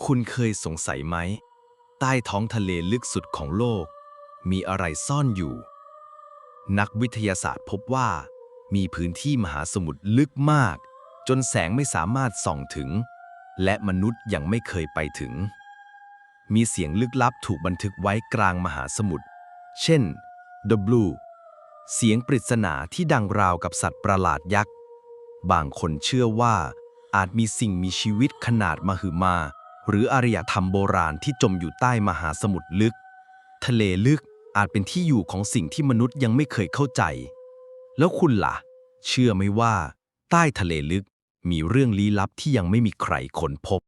คุณเคยสงสัยไหมใต้ท้องทะเลลึกสุดของโลกมีอะไรซ่อนอยู่นักวิทยาศาสตร์พบว่ามีพื้นที่มหาสมุทรลึกมากจนแสงไม่สามารถส่องถึงและมนุษย์ยังไม่เคยไปถึงมีเสียงลึกลับถูกบันทึกไว้กลางมหาสมุทรเช่น The Blue เสียงปริศนาที่ดังราวกับสัตว์ประหลาดยักษ์บางคนเชื่อว่าอาจมีสิ่งมีชีวิตขนาดมหึมาหรืออารยธรรมโบราณที่จมอยู่ใต้มหาสมุทรลึกทะเลลึกอาจเป็นที่อยู่ของสิ่งที่มนุษย์ยังไม่เคยเข้าใจแล้วคุณล่ะเชื่อไหมว่าใต้ทะเลลึกมีเรื่องลี้ลับที่ยังไม่มีใครค้นพบ